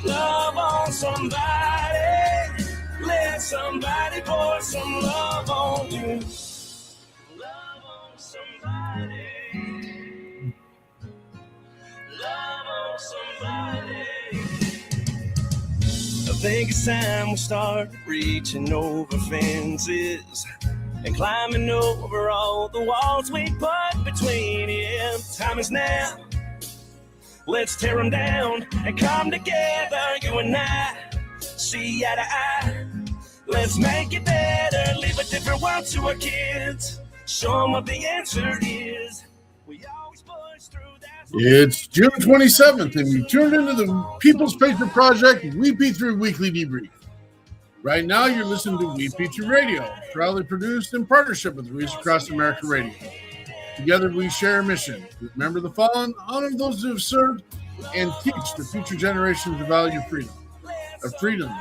Love on somebody. Let somebody pour some love on you. Love on somebody. Love on somebody. I think it's time we start reaching over fences and climbing over all the walls we put between you. Time is now. Let's tear them down and come together, you and I. See eye to eye. Let's make it better. Leave a different world to our kids. Show them what the answer is. We always push through that. It's June 27th, and you tuned into the People's Patriot Project WeP3 Weekly Debrief. Right now, you're listening to WeP3 Radio, proudly produced in partnership with Reach Across America Radio. Together, we share a mission to remember the fallen, honor those who have served, and teach the future generations the value of freedom. A freedom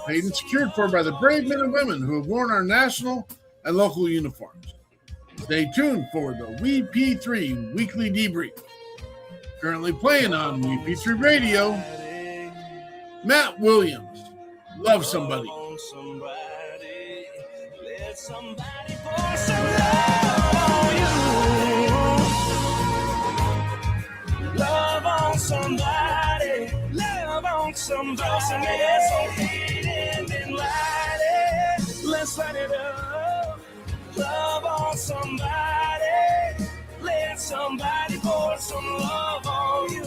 paid and secured for by the brave men and women who have worn our national and local uniforms. Stay tuned for the WeP3 Weekly Debrief. Currently playing on WeP3 Radio, Matt Williams, Love Somebody. Let somebody pour some love on you. Love on somebody. Love on somebody. Some ass on heat and light it. Let's light it up. Love on somebody. Let somebody pour some love on you.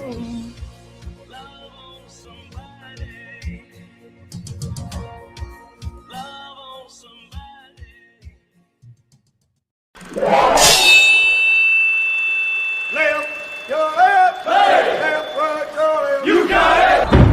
Love on somebody. Love on somebody. Left your left, hey. Left right, your left. You got it.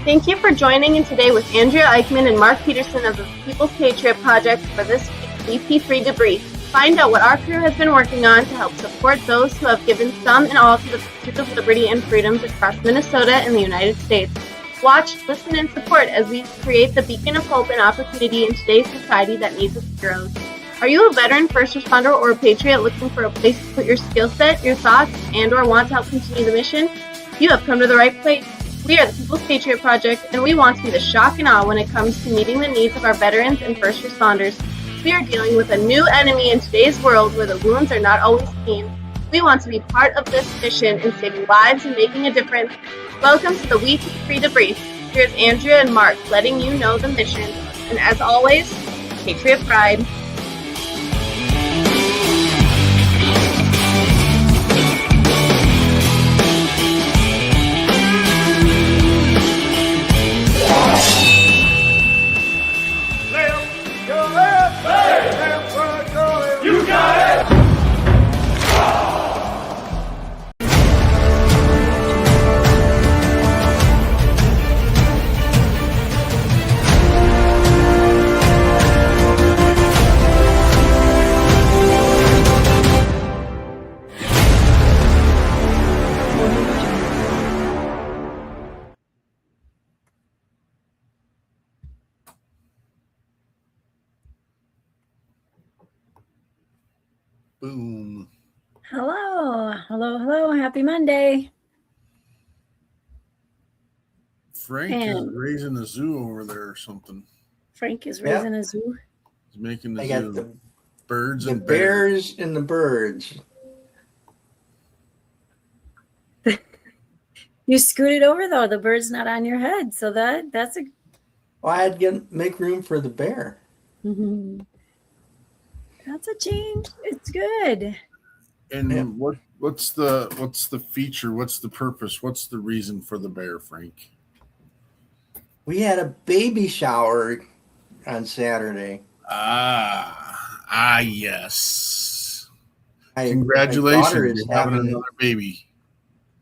Thank you for joining in today with Andrea Eichmann and Mark Peterson of the People's Patriot Project for this week's WeP3 Debrief. Find out what our crew has been working on to help support those who have given some and all to the pursuit of liberty and freedoms across Minnesota and the United States. Watch, listen, and support as we create the beacon of hope and opportunity in today's society that needs its heroes. Are you a veteran, first responder, or a patriot looking for a place to put your skill set, your thoughts, and or want to help continue the mission? You have come to the right place. We are the People's Patriot Project, and we want to be the shock and awe when it comes to meeting the needs of our veterans and first responders. We are dealing with a new enemy in today's world where the wounds are not always seen. We want to be part of this mission in saving lives and making a difference. Welcome to the WeP3 Debrief. Here's Andrea and Mark letting you know the mission. And as always, Patriot Pride. You got it! Boom. Hello. Hello. Happy Monday. Frank is raising a zoo over there or something. Frank is raising a zoo. He's making the I zoo. got the Birds the and bears and the birds. You scooted over though. The bird's not on your head, so that's a. Well, I had to make room for the bear. Mm-hmm. That's a change. It's good. And what's the feature? What's the purpose? What's the reason for the bear, Frank? We had a baby shower on Saturday. Yes. My Congratulations, daughter is you're having having- another baby.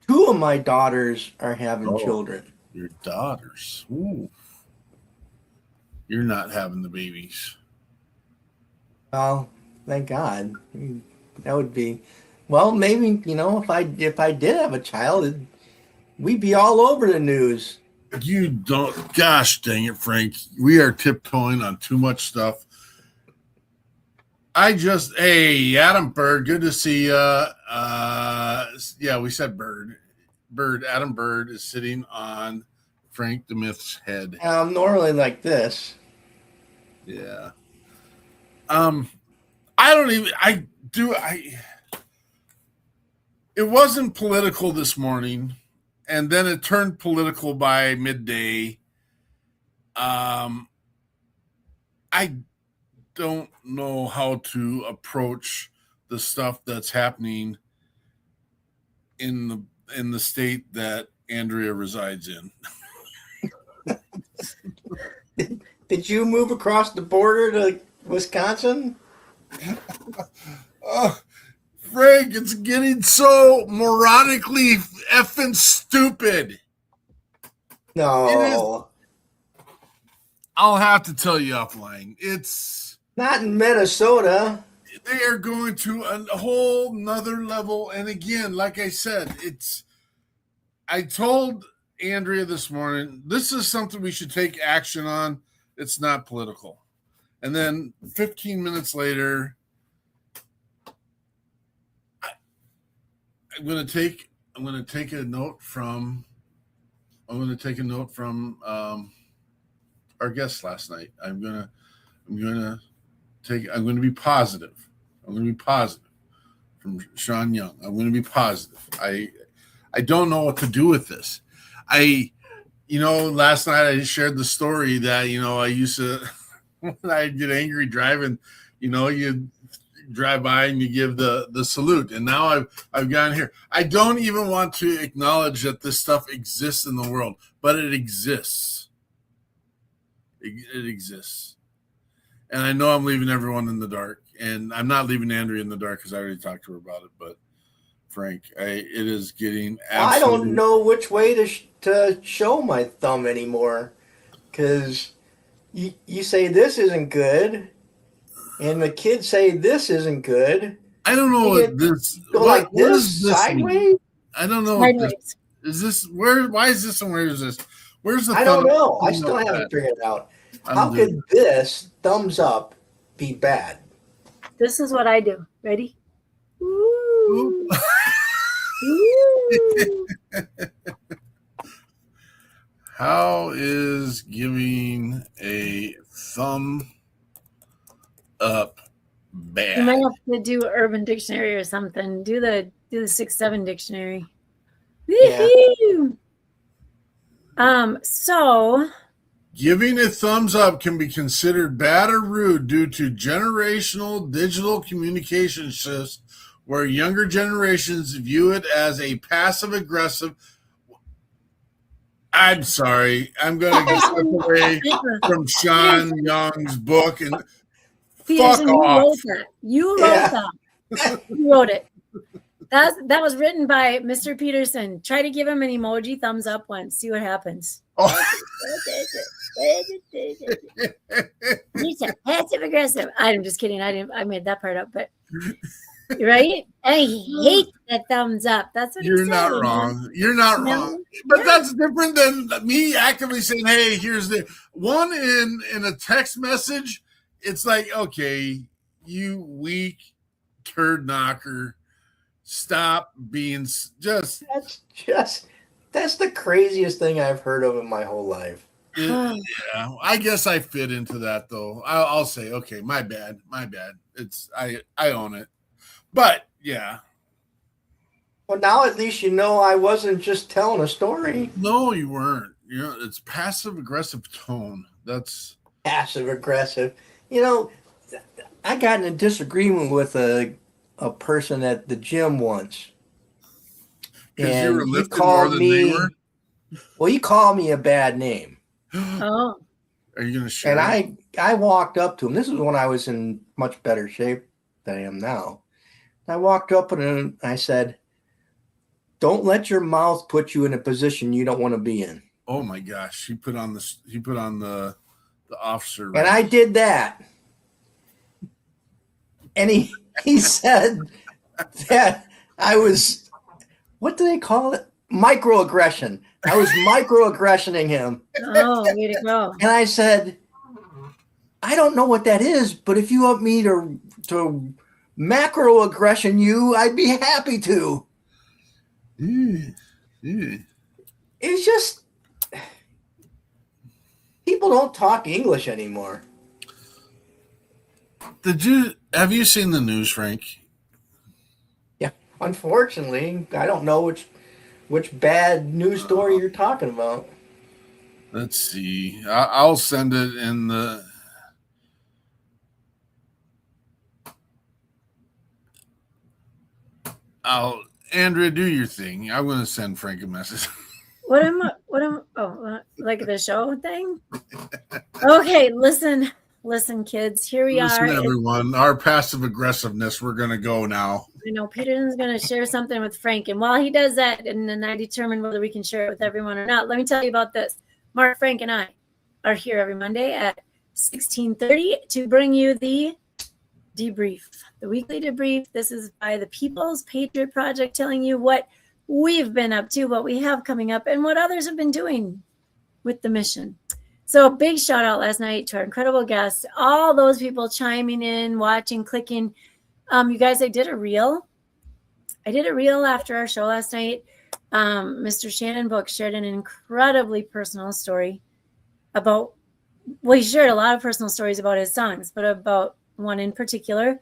2 of my daughters are having children. Your daughters. Ooh. You're not having the babies. Well, thank God. That would be, well, maybe, if I did have a child, we'd be all over the news. You don't. Gosh dang it, Frank. We are tiptoeing on too much stuff. Hey, Adam Bird, good to see you. Yeah, we said Bird. Adam Bird is sitting on Frank the Myth's head. I'm normally like this. Yeah. It wasn't political this morning, and then it turned political by midday. I don't know how to approach the stuff that's happening in the state that Andrea resides in. Did you move across the border to Wisconsin? Frank, it's getting so moronically effing stupid. No. I'll have to tell you offline. It's not in Minnesota. They are going to a whole nother level. And again, like I said, I told Andrea this morning, this is something we should take action on. It's not political. And then 15 minutes later, I'm going to take a note from our guest last night. I'm going to be positive. I'm going to be positive from Sean Young. I'm going to be positive. I don't know what to do with this. Last night I shared the story that, I used to, when I get angry driving, you drive by and you give the salute. And now I've gotten here. I don't even want to acknowledge that this stuff exists in the world, but it exists. It exists. And I know I'm leaving everyone in the dark. And I'm not leaving Andrea in the dark because I already talked to her about it. But Frank, it is getting absolutely. I don't know which way to show my thumb anymore, because you say this isn't good, and the kids say this isn't good. I don't know what this. Go like this sideways. I don't know. What this, is this where? Why is this and where is this? Where's the? I don't know. I still haven't figured it out. How could this thumbs up be bad? This is what I do. Ready? Ooh. Ooh. How is giving a thumb up bad? You might have to do Urban Dictionary or something. Do the 6-7 dictionary. Yeah. So giving a thumbs up can be considered bad or rude due to generational digital communication shifts where younger generations view it as a passive-aggressive. I'm sorry. I'm going to get step away from Sean Young's book and Peterson, fuck off. You wrote that. You wrote it. That was written by Mr. Peterson. Try to give him an emoji thumbs up once. See what happens. Oh. He's a passive aggressive. I'm just kidding. I made that part up, but right? I hate that thumbs up. That's what you're not wrong. You're not wrong. But that's different than me actively saying, "Hey, here's the one in a text message." It's like, okay, you weak turd knocker. Stop being just. That's the craziest thing I've heard of in my whole life. Yeah, I guess I fit into that though. I'll say, okay, my bad. It's I own it. But yeah. Well, now at least you know I wasn't just telling a story. No, you weren't. It's passive aggressive tone. That's passive aggressive. got in a disagreement with a person at the gym once. Because you were And he lifting more called than me, they were? well, he called me a bad name. Oh, Are you going to share? And I walked up to him. This is when I was in much better shape than I am now. I walked up and I said, "Don't let your mouth put you in a position you don't want to be in." Oh my gosh! He put on the officer. And I did that. And he said that I was, what do they call it? Microaggression. I was microaggressioning him. oh, way to go. And I said, "I don't know what that is, but if you want me to macroaggression you, I'd be happy to." It's just, people don't talk English anymore. Have you seen the news, Frank? Yeah, unfortunately, I don't know which bad news story you're talking about. Let's see. I'll send it in the. Andrea, do your thing. I'm going to send Frank a message. Like the show thing? Okay, listen, kids. Here we Listen, are. everyone. Our passive aggressiveness. We're going to go now. I know Peterson's going to share something with Frank, and while he does that, and then I determine whether we can share it with everyone or not. Let me tell you about this. Mark, Frank, and I are here every Monday at 16:30 to bring you the Debrief, the weekly debrief. This is by the People's Patriot Project, telling you what we've been up to, what we have coming up, and what others have been doing with the mission. So a big shout out last night to our incredible guests, all those people chiming in, watching, clicking. You guys, I did a reel after our show last night. Mr. Shannon Book shared an incredibly personal story about, well, he shared a lot of personal stories about his songs, but about one in particular.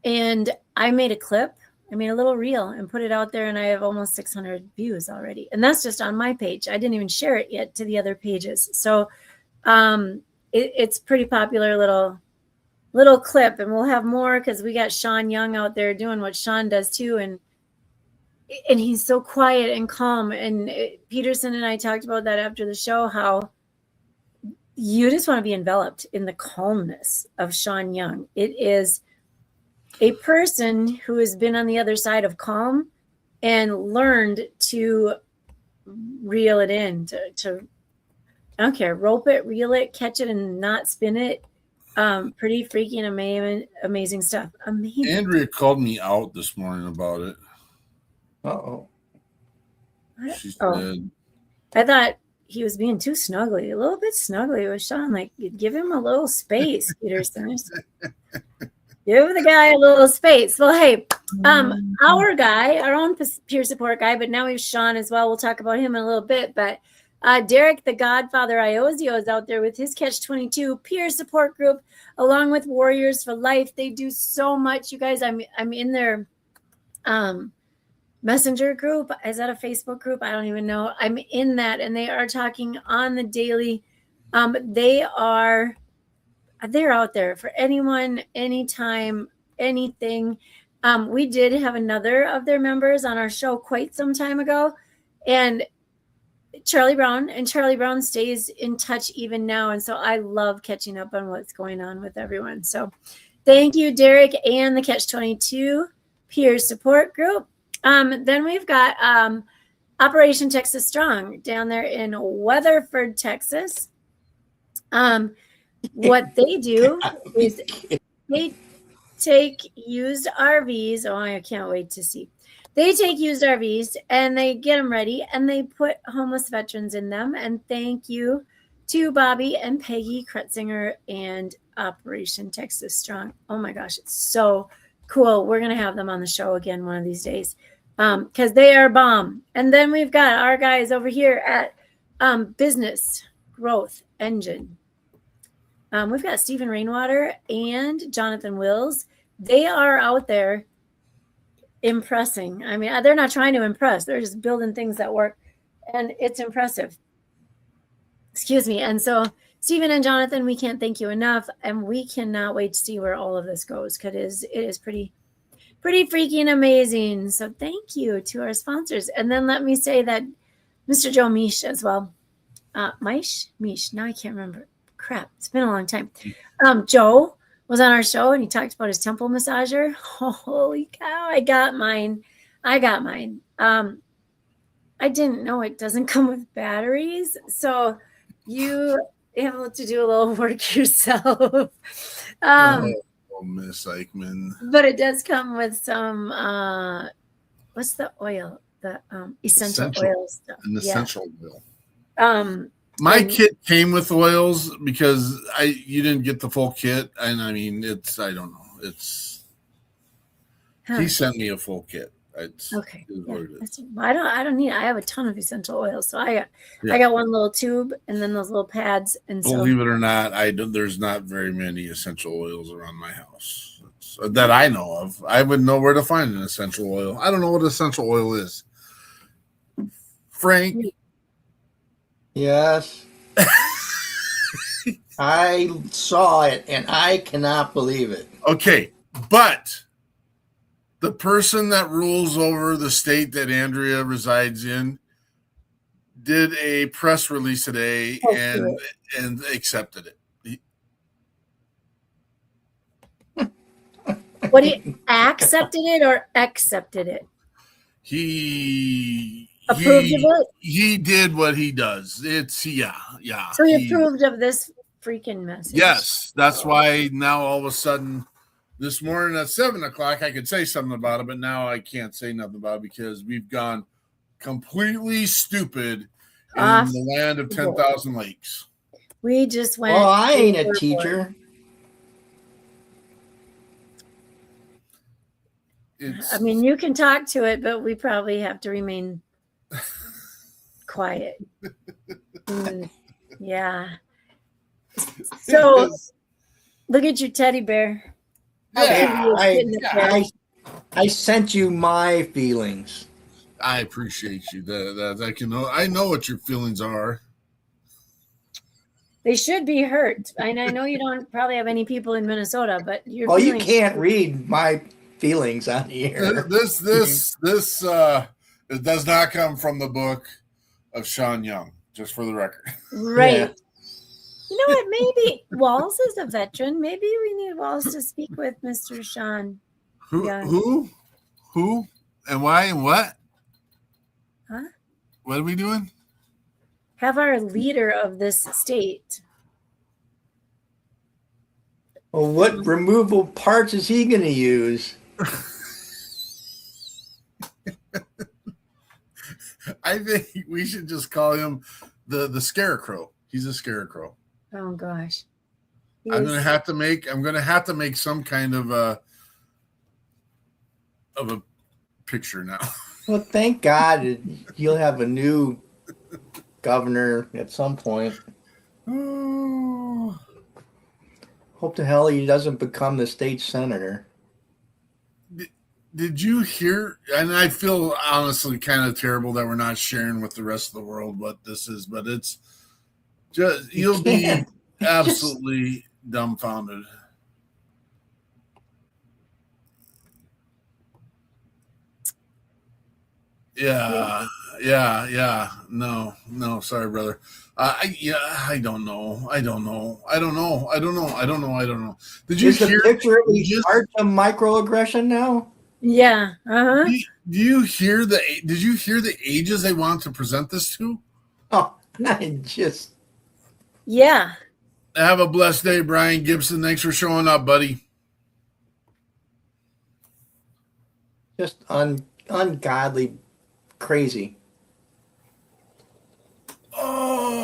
And I made a clip. I made a little reel and put it out there, and I have almost 600 views already. And that's just on my page. I didn't even share it yet to the other pages. So it's pretty popular little clip, and we'll have more because we got Sean Young out there doing what Sean does too. And he's so quiet and calm. And Peterson and I talked about that after the show, how you just want to be enveloped in the calmness of Sean Young. It is a person who has been on the other side of calm and learned to reel it in, to I don't care, rope it, reel it, catch it, and not spin it. Pretty freaking amazing stuff. Amazing. Andrea called me out this morning about it. Uh-oh. She said, I thought he was being too snuggly, a little bit snuggly with Sean. Like, give him a little space, Peterson. Give the guy a little space. Well, hey, our guy, our own peer support guy, but now we have Sean as well. We'll talk about him in a little bit. But Derek, the Godfather Iozio, is out there with his Catch-22 peer support group, along with Warriors for Life. They do so much, you guys. I'm in their messenger group. Is that a Facebook group? I don't even know. I'm in that, and they are talking on the daily. They're out there for anyone, anytime, anything. We did have another of their members on our show quite some time ago, and Charlie Brown stays in touch even now. And so I love catching up on what's going on with everyone. So thank you, Derek, and the Catch-22 peer support group. Then we've got Operation Texas Strong down there in Weatherford, Texas. What they do is they take used RVs. Oh, I can't wait to see. They take used RVs and they get them ready and they put homeless veterans in them. And thank you to Bobby and Peggy Kretzinger and Operation Texas Strong. Oh my gosh, it's so cool. We're going to have them on the show again one of these days because they are bomb. And then we've got our guys over here at Business Growth Engine. We've got Stephen Rainwater and Jonathan Wills. They are out there impressing. I mean, they're not trying to impress. They're just building things that work. And it's impressive. Excuse me. And so Stephen and Jonathan, we can't thank you enough, and we cannot wait to see where all of this goes, because it is pretty freaking amazing. So thank you to our sponsors. And then let me say that Mr. Joe Mish as well. Mish? Now I can't remember. Crap, it's been a long time. Joe was on our show, and he talked about his temple massager. Holy cow, I got mine. I didn't know it doesn't come with batteries, so you able to do a little work yourself. Miss Eichmann. But it does come with some what's the oil? The essential oil stuff. An essential oil. My kit came with oils because you didn't get the full kit, and I mean I don't know. He sent me a full kit. Okay. I don't need. I have a ton of essential oils, so I got one little tube and then those little pads. And believe it or not, there's not very many essential oils around my house that I know of. I would know where to find an essential oil. I don't know what essential oil is. Frank. Yes. I saw it and I cannot believe it. Okay, but the person that rules over the state that Andrea resides in did a press release today and accepted it. What he accepted it or accepted it? He approved of it? He did what he does. Yeah. So he approved of this freaking message. Yes, that's why now all of a sudden this morning at 7:00 I could say something about it, but now I can't say nothing about it because we've gone completely stupid in the land of 10,000 lakes. We just went. Well, I ain't a teacher. I mean, you can talk to it, but we probably have to remain quiet. Yeah. So look at your teddy bear. I sent you my feelings. I appreciate you. I know what your feelings are. They should be hurt. And I know you don't probably have any people in Minnesota, but you can't read my feelings on here. This it does not come from the book of Sean Young, just for the record. Right. Yeah. You know what? Maybe Walls is a veteran. Maybe we need Walls to speak with Mr. Sean. Who, and why, and what? Huh? What are we doing? Have our leader of this state. Well, what removable parts is he going to use? I think we should just call him the Scarecrow. He's a scarecrow. Oh gosh. I'm gonna have to make some kind of a picture now. Well, thank God you'll have a new governor at some point. Oh. Hope to hell he doesn't become the state senator. Did you hear? And I feel honestly kind of terrible that we're not sharing with the rest of the world what this is, but it's just you'll be absolutely dumbfounded. Yeah. No, sorry, brother. I don't know. Did you hear the picture of the art of microaggression now? Yeah. Uh-huh. Did you hear the ages they want to present this to? Oh, yeah. Have a blessed day, Brian Gibson. Thanks for showing up, buddy. Just ungodly crazy. Oh,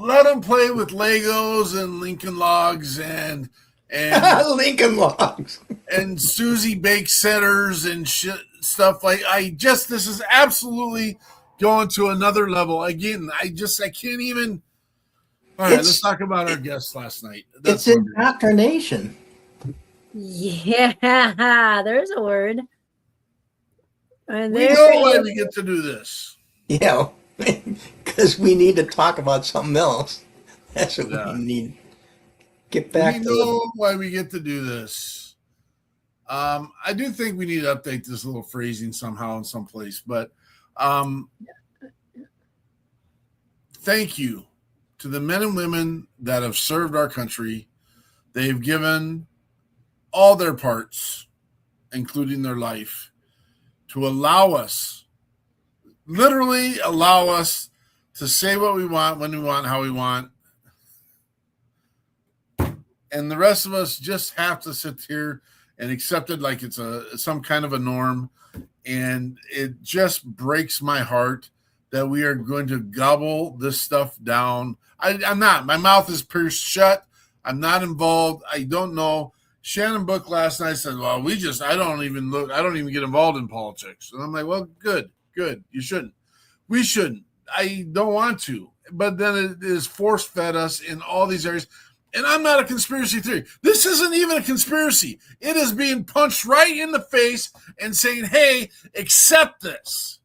let them play with Legos and Lincoln Logs and Lincoln Logs and Susie Bake Setters and shit, stuff like. This is absolutely going to another level. Again, I can't even. All right, let's talk about our guests last night. It's indoctrination. Yeah, there's a word. We know why we get to do this. Yeah, because we need to talk about something else. That's what Yeah. we need. Get back We to know why we get to do this. I do think we need to update this little phrasing somehow in some place, but thank you to the men and women that have served our country. They've given all their parts, including their life, to allow us, literally allow us to say what we want, when we want, how we want. And the rest of us just have to sit here and accept it like it's some kind of a norm. And it just breaks my heart that we are going to gobble this stuff down. I'm not. My mouth is pierced shut. I'm not involved. I don't know. Shannon Book last night said, well, I don't even get involved in politics. And I'm like, well, good. You shouldn't. We shouldn't. I don't want to. But then it is force-fed us in all these areas. And I'm not a conspiracy theory. This isn't even a conspiracy. It is being punched right in the face and saying, hey, accept this.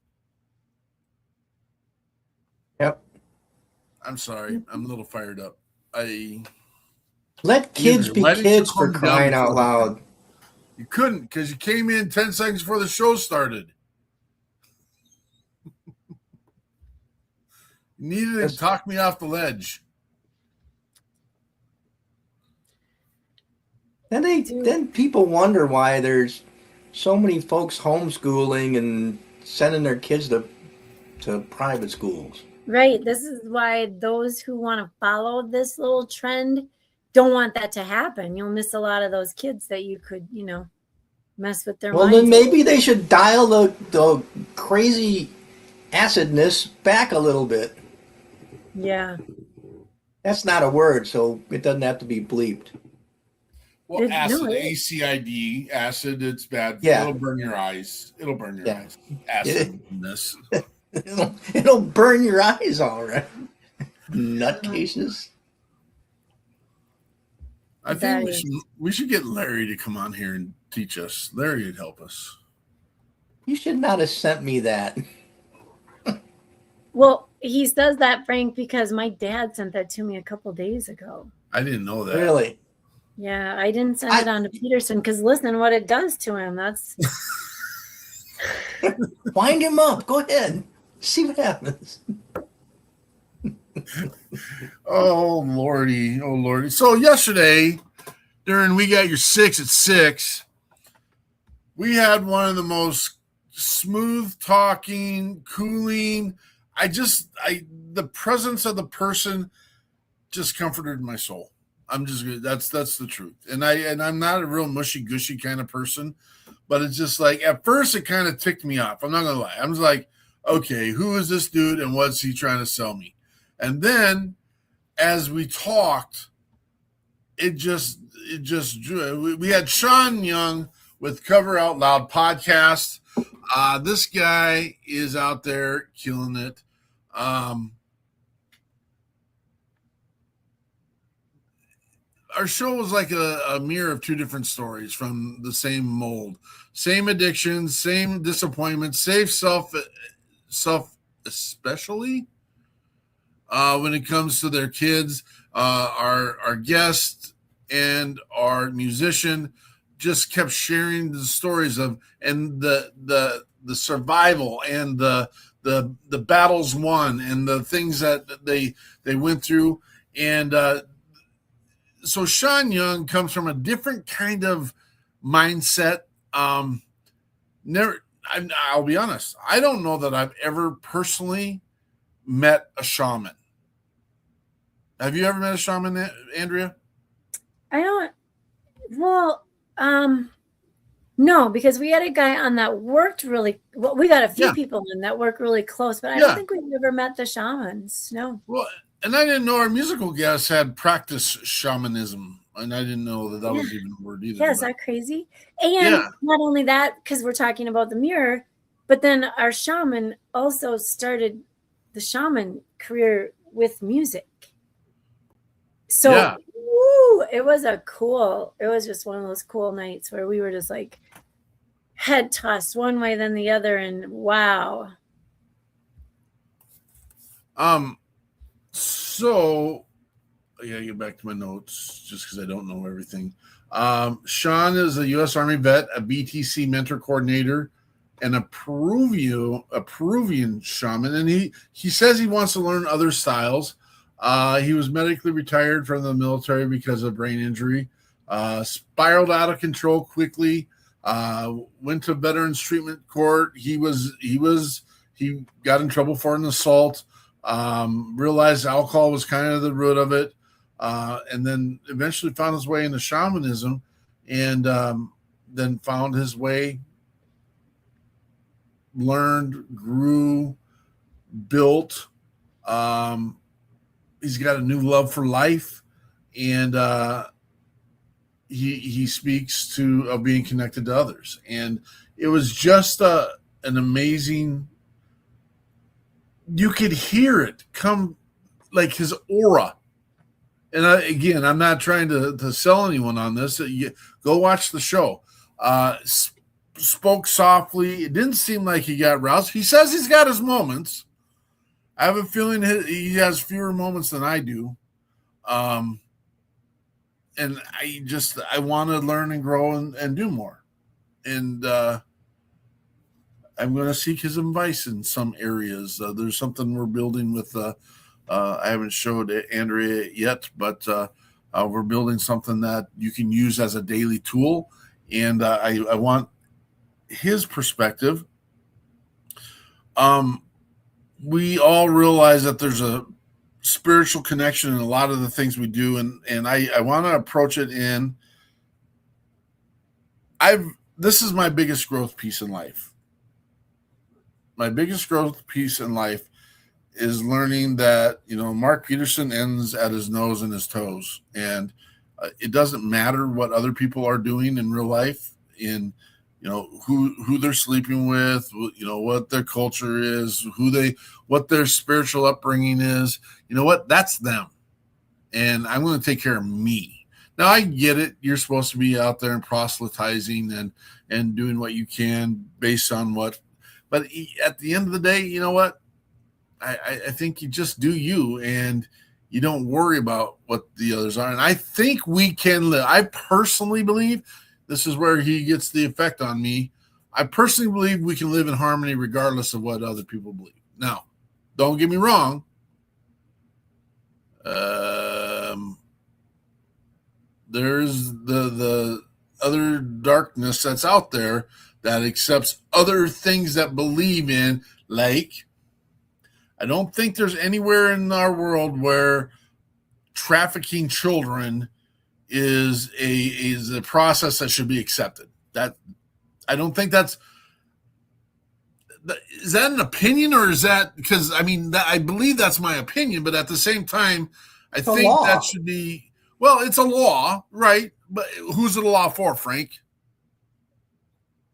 Yep. I'm sorry. I'm a little fired up. Let kids be Let it kids calm for down crying before out the- loud. You couldn't because you came in 10 seconds before the show started. You needed to talk me off the ledge. Then people wonder why there's so many folks homeschooling and sending their kids to private schools. Right. This is why those who want to follow this little trend don't want that to happen. You'll miss a lot of those kids that you could, mess with their Well, minds. then maybe they should dial the crazy acidness back a little bit. Yeah. That's not a word, so it doesn't have to be bleeped. Well, acid, it- ACID, acid, it's bad. Yeah. It'll burn your eyes. Eyes. Acidness. It'll burn your eyes, all right. Nutcases. I think we should get Larry to come on here and teach us. Larry would help us. You should not have sent me that. Well, he says that, Frank, because my dad sent that to me a couple days ago. I didn't know that. Really? Yeah, I didn't send it on to Peterson because listen what it does to him. That's Wind him up. Go ahead. See what happens. Oh Lordy. So yesterday, during We Got Your Six at 6, we had one of the most smooth talking, cooling. The presence of the person just comforted my soul. I'm just good. That's the truth. And I'm not a real mushy gushy kind of person, but it's just like at first it kind of ticked me off. I'm not gonna lie. I'm just like, okay, who is this dude and what's he trying to sell me? And then as we talked, it just drew. We had Sean Young with Cover Out Loud podcast. This guy is out there killing it. Our show was like a mirror of two different stories from the same mold, same addictions, same disappointments, same self, especially when it comes to their kids. Our guest and our musician just kept sharing the stories of and the survival and the battles won and the things that they went through. And so Sean Young comes from a different kind of mindset. I'll be honest. I don't know that I've ever personally met a shaman. Have you ever met a shaman, Andrea? I don't. Well, no, because we had a guy on that worked really well. We got a few people in that work really close, but I don't think we've ever met the shamans. No. Well, and I didn't know our musical guests had practiced shamanism, and I didn't know that was even a word either. Yeah, is that crazy? And not only that, because we're talking about the mirror, but then our shaman also started the shaman career with music. So it was just one of those cool nights where we were just like head tossed one way then the other, and wow. So I gotta get back to my notes just because I don't know everything. Sean is a U.S. Army vet, a BTC mentor coordinator, and a Peruvian shaman, and he says he wants to learn other styles. He was medically retired from the military because of brain injury. Spiraled out of control quickly. Went to Veterans Treatment Court. He got in trouble for an assault. Realized alcohol was kind of the root of it, and then eventually found his way into shamanism, and then found his way, learned, grew, built. He's got a new love for life, and he speaks of being connected to others. And it was just an amazing. You could hear it come, like his aura. And I'm not trying to sell anyone on this. Go watch the show. Spoke softly. It didn't seem like he got roused. He says he's got his moments. I have a feeling he has fewer moments than I do. And I want to learn and grow and do more. And I'm going to seek his advice in some areas. There's something we're building with, I haven't showed Andrea yet, but we're building something that you can use as a daily tool. And I want his perspective. We all realize that there's a spiritual connection in a lot of the things we do. And I want to approach it this is my biggest growth piece in life. My biggest growth piece in life is learning that, Mark Peterson ends at his nose and his toes. And it doesn't matter what other people are doing in real life, who they're sleeping with, what their culture is, what their spiritual upbringing is. You know what? That's them. And I'm going to take care of me. Now, I get it. You're supposed to be out there and proselytizing and doing what you can based on what. But at the end of the day, you know what? I think you just do you, and you don't worry about what the others are. And I think we can live. I personally believe this is where he gets the effect on me. I personally believe we can live in harmony regardless of what other people believe. Now, don't get me wrong. There's the other darkness that's out there that accepts other things that believe in, like, I don't think there's anywhere in our world where trafficking children is a process that should be accepted. That I don't think is that an opinion, or is that because I believe that's my opinion, but at the same time, I think that should be, well, it's a law, right? But who's it a law for, Frank?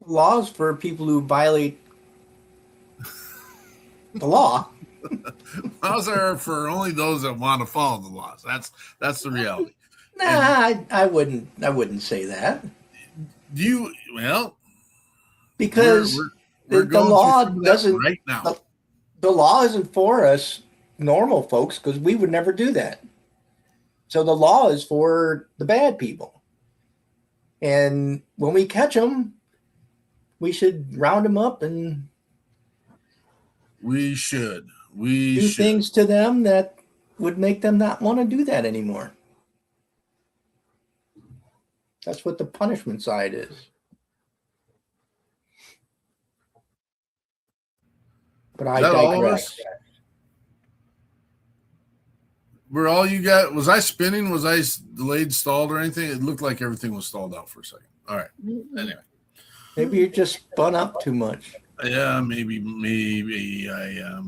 Laws for people who violate the law. Laws are for only those that want to follow the laws. That's the reality. Nah, I wouldn't say that. Do you? Well, because we're the law doesn't right now. The law isn't for us normal folks, because we would never do that. So the law is for the bad people. And when we catch them, we should round them up and we should do things to them that would make them not want to do that anymore. That's what the punishment side is. But I digress. Were all you got? Was I spinning? Was I delayed, stalled, or anything? It looked like everything was stalled out for a second. All right. Anyway. Maybe you're just spun up too much. Yeah, maybe I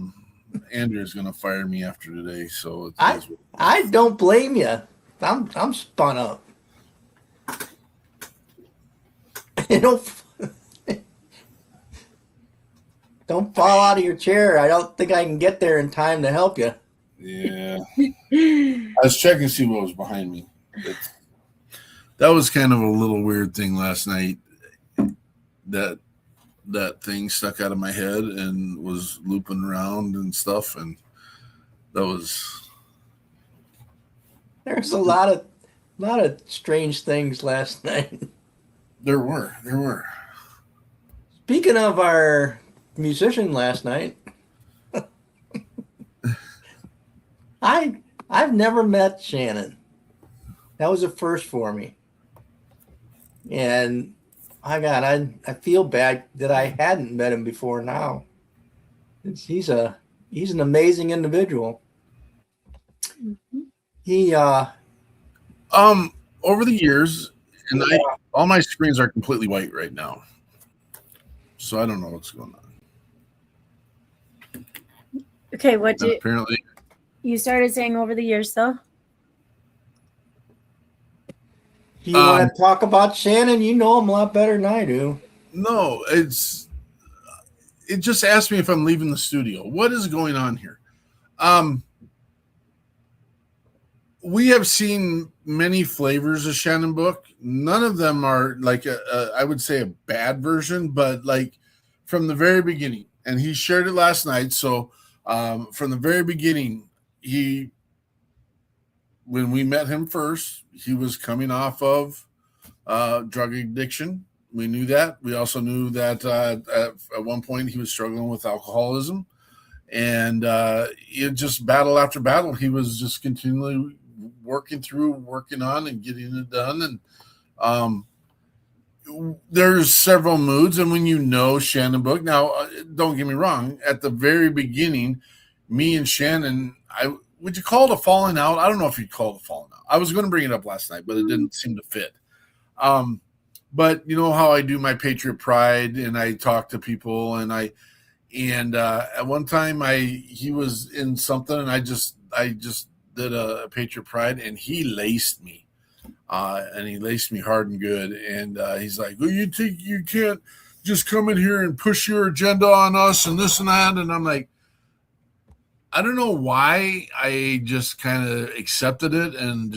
Andrew's gonna fire me after today, so I don't blame you. I'm spun up. Don't fall out of your chair. I don't think I can get there in time to help you. Yeah. I was checking to see what was behind me. That was kind of a little weird thing last night. That thing stuck out of my head and was looping around and stuff, and That was. There's a lot of strange things last night. There were. Speaking of our musician last night, I've never met Shannon. That was a first for me. And my God, I feel bad that I hadn't met him before now. He's an amazing individual. Mm-hmm. He over the years, and all my screens are completely white right now, so I don't know what's going on. Okay, Apparently you started saying over the years though? Do you want to talk about Shannon? You know him a lot better than I do. No, it just asked me if I'm leaving the studio. What is going on here? We have seen many flavors of Shannon Book. None of them are like I would say a bad version, but like from the very beginning. And he shared it last night. So from the very beginning, when we met him first, he was coming off of drug addiction. We knew that. We also knew that at one point he was struggling with alcoholism. And it just battle after battle, he was just continually working on and getting it done. And there's several moods. And when you know Shannon Book, now, don't get me wrong, at the very beginning, me and Shannon, would you call it a falling out? I don't know if you'd call it a falling out. I was going to bring it up last night, but it didn't seem to fit. But you know how I do my Patriot Pride and I talk to people and at one time he was in something and I just did a Patriot Pride and he laced me. And he laced me hard and good. And he's like, well, you think you can't just come in here and push your agenda on us and this and that? And I'm like, I don't know why I just kind of accepted it and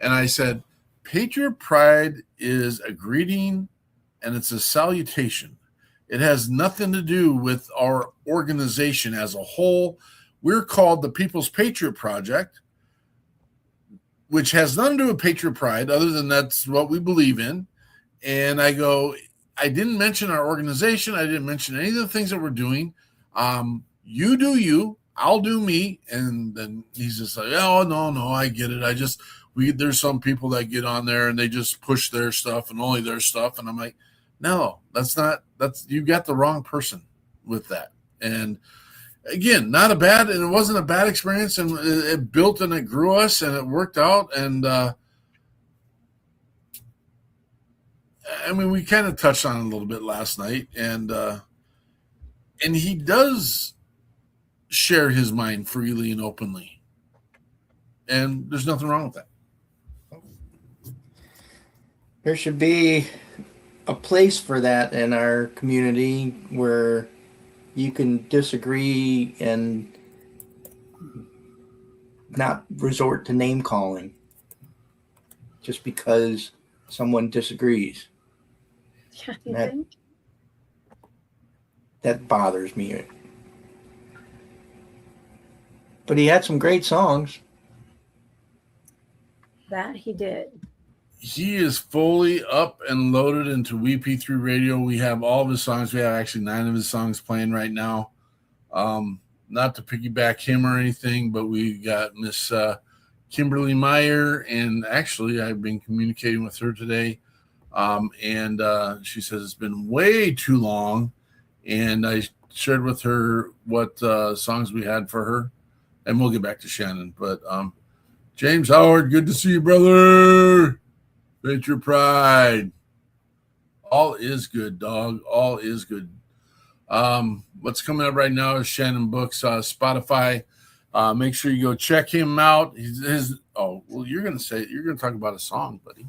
I said, Patriot Pride is a greeting and it's a salutation. It has nothing to do with our organization as a whole. We're called the People's Patriot Project, which has nothing to do with Patriot Pride other than that's what we believe in. And I go, I didn't mention our organization. I didn't mention any of the things that we're doing. You do you, I'll do me. And then he's just like, oh, no, I get it. There's some people that get on there and they just push their stuff and only their stuff. And I'm like, no, you got the wrong person with that. And again, and it wasn't a bad experience, and it built and it grew us and it worked out. And we kind of touched on it a little bit last night, and he does share his mind freely and openly, and there's nothing wrong with that. There should be a place for that in our community where you can disagree and not resort to name calling just because someone disagrees. Yeah, you think? That bothers me. But he had some great songs. That he did. He is fully up and loaded into WeP3 Radio. We have all of his songs. We have actually 9 of his songs playing right now. Not to piggyback him or anything, but we got Miss Kimberly Meyer, and actually I've been communicating with her today. And she says it's been way too long, and I shared with her what songs we had for her, and we'll get back to Shannon. But James Howard, good to see you, brother. Patriot Pride. All is good, dog. All is good. What's coming up right now is Shannon Books, Spotify. Make sure you go check him out. You're going to talk about a song, buddy.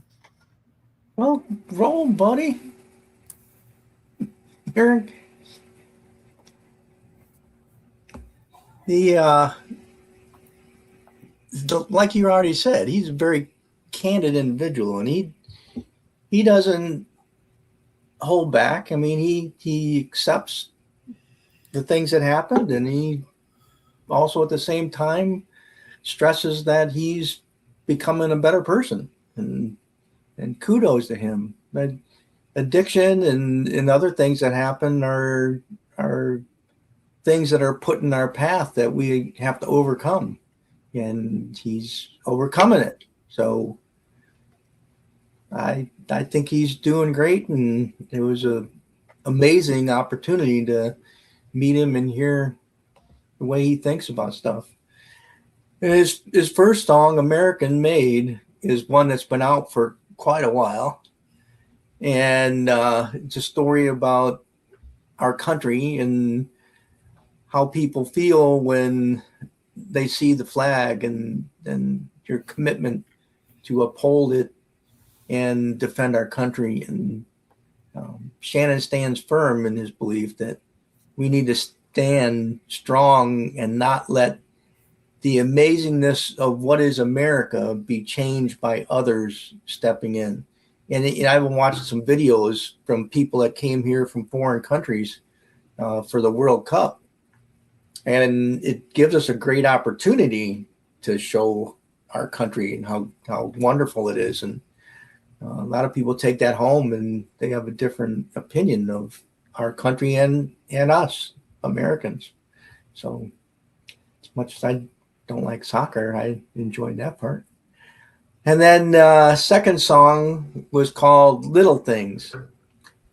Well, roll, buddy. Like you already said, he's a very candid individual, and he doesn't hold back. I mean, he accepts the things that happened, and he also at the same time stresses that he's becoming a better person, and kudos to him. But addiction and other things that happen are things that are put in our path that we have to overcome, and he's overcoming it. So I think he's doing great, and it was a amazing opportunity to meet him and hear the way he thinks about stuff. And his first song, American Made, is one that's been out for quite a while. And it's a story about our country and how people feel when they see the flag, and your commitment to uphold it and defend our country. And Shannon stands firm in his belief that we need to stand strong and not let the amazingness of what is America be changed by others stepping in. And I've been watching some videos from people that came here from foreign countries for the World Cup. And it gives us a great opportunity to show our country and how wonderful it is. And a lot of people take that home and they have a different opinion of our country and us Americans. So as much as I don't like soccer, I enjoyed that part. And then second song was called Little Things.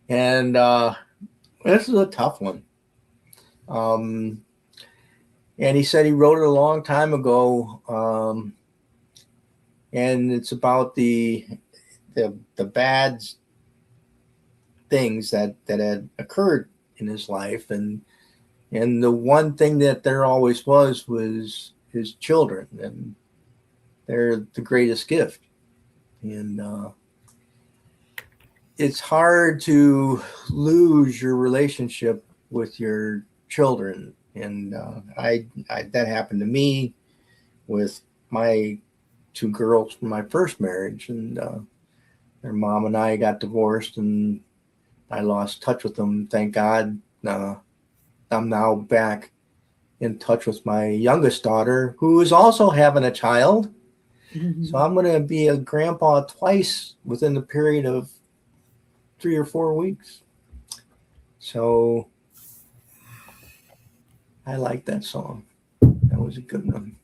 And this is a tough one. And he said he wrote it a long time ago. And it's about the bad things that had occurred in his life. And the one thing that there always was his children. And they're the greatest gift. And it's hard to lose your relationship with your children. And I that happened to me with my two girls from my first marriage. And their mom and I got divorced, and I lost touch with them. Thank God I'm now back in touch with my youngest daughter, who is also having a child. So I'm going to be a grandpa twice within the period of 3 or 4 weeks. So I like that song. That was a good one.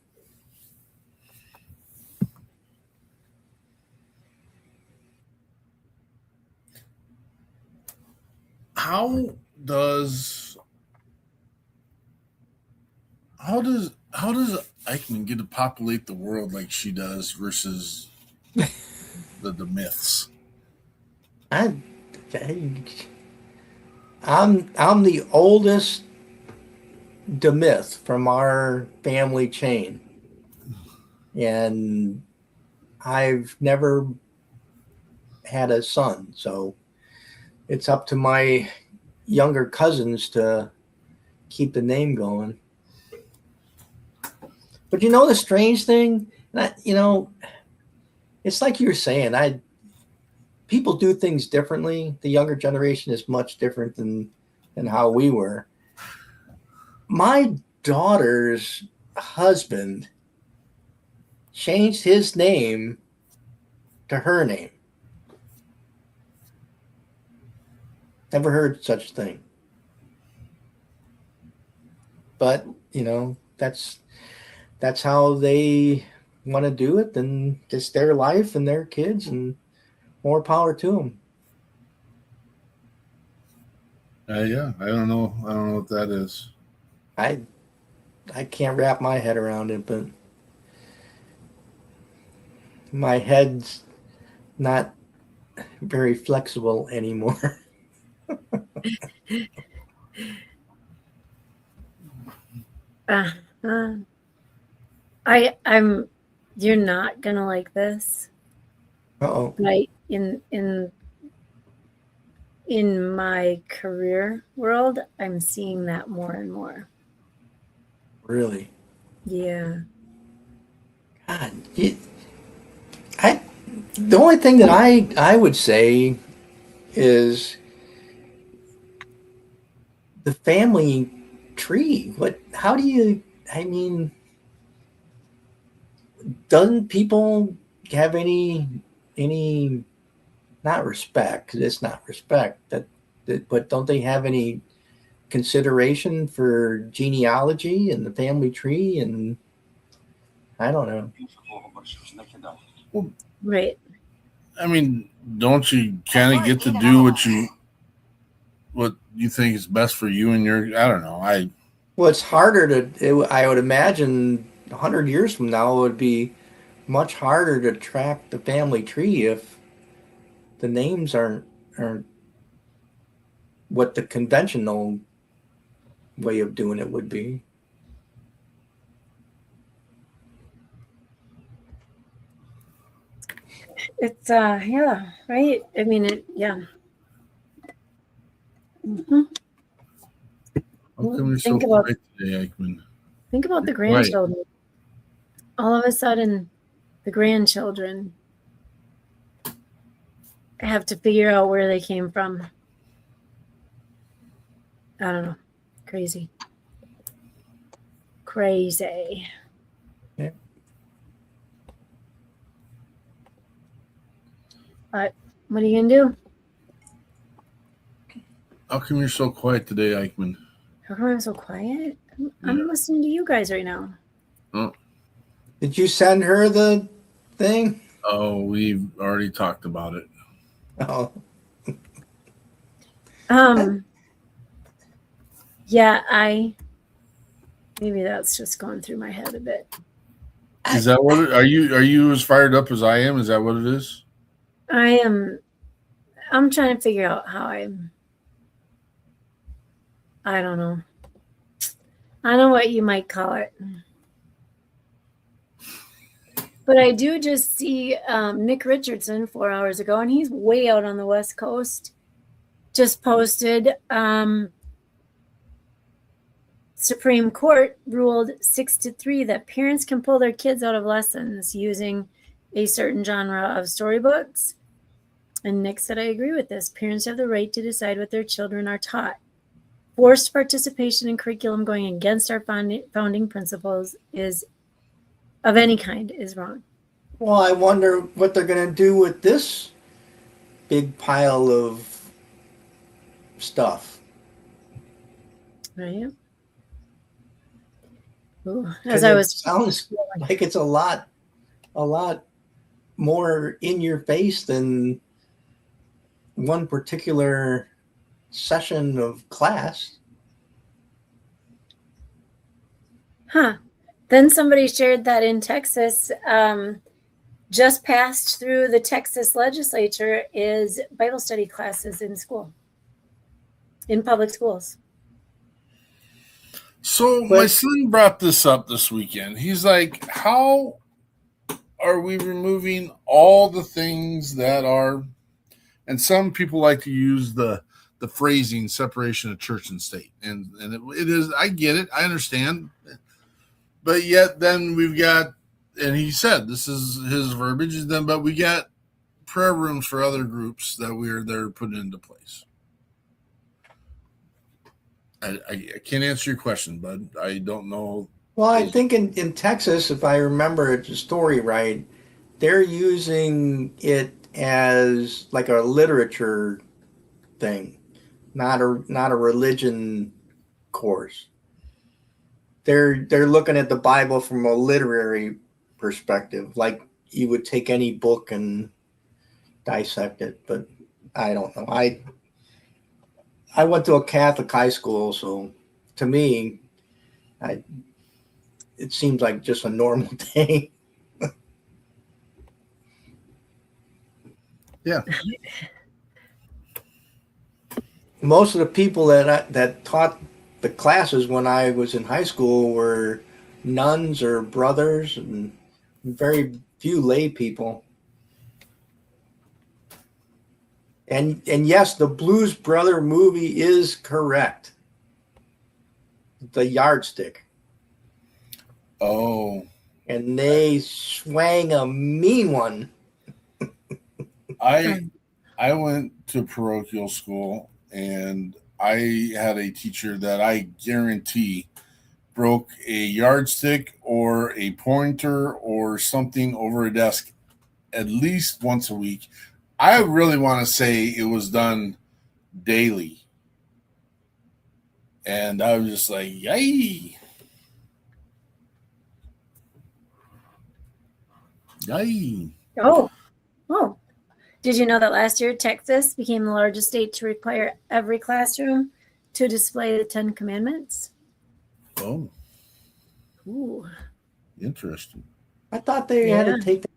How does Eichmann get to populate the world like she does versus the myths? I'm the oldest myth from our family chain, and I've never had a son, so it's up to my younger cousins to keep the name going. But the strange thing, it's like you were saying, people do things differently. The younger generation is much different than how we were. My daughter's husband changed his name to her name. Never heard such a thing. But, that's how they want to do it, and it's their life and their kids, and more power to them. Yeah, I don't know what that is. I can't wrap my head around it, but my head's not very flexible anymore. I'm you're not gonna like this. Uh-oh. Right, in my career world, I'm seeing that more and more. Really? Yeah. God, the only thing that I would say is the family tree. How do you I mean, doesn't people have any not respect, 'cause it's not respect, but don't they have any consideration for genealogy and the family tree? And I don't know. Right. I mean, don't you kind of get to do what you think is best for you and your? I don't know. Well, it's harder I would imagine 100 years from now it would be much harder to track the family tree if the names aren't what the conventional way of doing it would be. It's yeah, right. I mean it. Yeah. Mm-hmm. How come you're so Think about quiet today, Eichmann? think about the You're quiet. grandchildren. All of a sudden, the grandchildren have to figure out where they came from. I don't know. Crazy. Crazy. Yeah. But what are you gonna do? How come you're so quiet today, Eichmann? How come I'm so quiet? I'm listening to you guys right now. Oh, Did you send her the thing? we've already talked about it. Oh, Yeah, maybe that's just going through my head a bit. Is that what? Are you as fired up as I am? Is that what it is? I'm trying to figure out how I don't know. I don't know what you might call it. But I do just see Nick Richardson 4 hours ago, and he's way out on the West Coast, just posted Supreme Court ruled 6-3 that parents can pull their kids out of lessons using a certain genre of storybooks. And Nick said, I agree with this. Parents have the right to decide what their children are taught. Forced participation in curriculum going against our founding principles of any kind is wrong. well, I wonder what they're going to do with this big pile of stuff. Right? Ooh, as I was sounds like it's a lot more in your face than one particular session of class. Then somebody shared that in Texas, just passed through the Texas legislature is Bible study classes in school, in public schools. So my son brought this up this weekend. He's like, how are we removing all the things that are, and some people like to use the phrasing separation of church and state. And it is, I get it. I understand. But yet then we've got, and he said, this is his verbiage, then, but we got prayer rooms for other groups that they're putting into place. I can't answer your question, but I don't know. Well, I think in Texas, if I remember the story right, they're using it as like a literature thing, not a religion course. They're looking at the Bible from a literary perspective, like you would take any book and dissect it. But I don't know. I went to a Catholic high school, so to me, it seems like just a normal thing. Yeah. Most of the people that taught the classes when I was in high school were nuns or brothers, and very few lay people. And yes, the Blues Brother movie is correct. The Yardstick. Oh. And they swang a mean one. I went to parochial school, and I had a teacher that I guarantee broke a yardstick or a pointer or something over a desk at least once a week. I really want to say it was done daily. And I was just like, yay. Yay. Oh. Did you know that last year Texas became the largest state to require every classroom to display the 10 Commandments? Oh. Ooh. Interesting. I thought they had to take that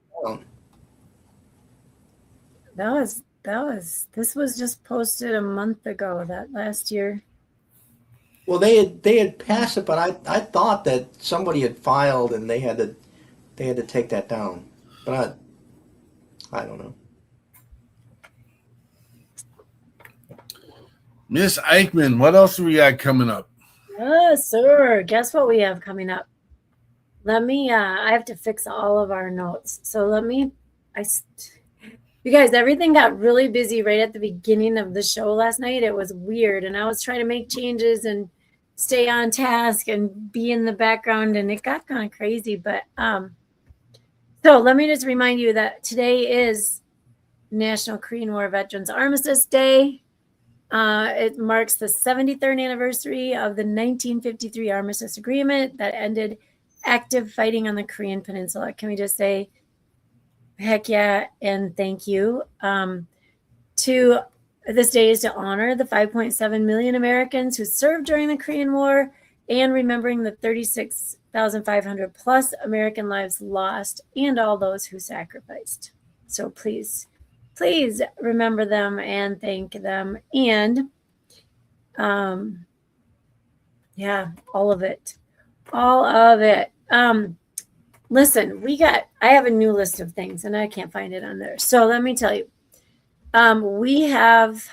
down. This was just posted a month ago, that last year. Well, they had passed it, but I thought that somebody had filed and they had to take that down. But I don't know. Miss Eichmann, what else do we got coming up? Yes, sir. Guess what we have coming up? I have to fix all of our notes. So you guys, everything got really busy right at the beginning of the show last night. It was weird. And I was trying to make changes and stay on task and be in the background. And it got kind of crazy. But so let me just remind you that today is National Korean War Veterans Armistice Day. It marks the 73rd anniversary of the 1953 Armistice Agreement that ended active fighting on the Korean Peninsula. Can we just say, heck yeah, and thank you. This day is to honor the 5.7 million Americans who served during the Korean War and remembering the 36,500 plus American lives lost and all those who sacrificed. So please remember them and thank them. And all of it. Listen, I have a new list of things and I can't find it on there. So let me tell you, we have,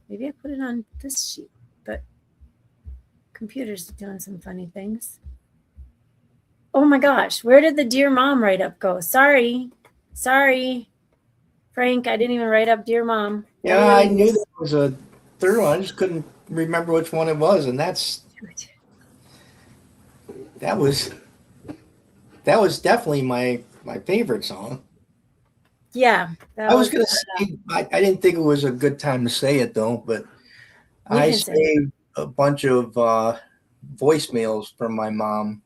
maybe I put it on this sheet, but computer's doing some funny things. Oh my gosh, where did the Dear Mom write-up go? Sorry, Frank, I didn't even write up Dear Mom. Yeah, I knew there was a third one. I just couldn't remember which one it was, and that was definitely my favorite song. Yeah. I was going to say, I didn't think it was a good time to say it, though, but I saved a bunch of voicemails from my mom.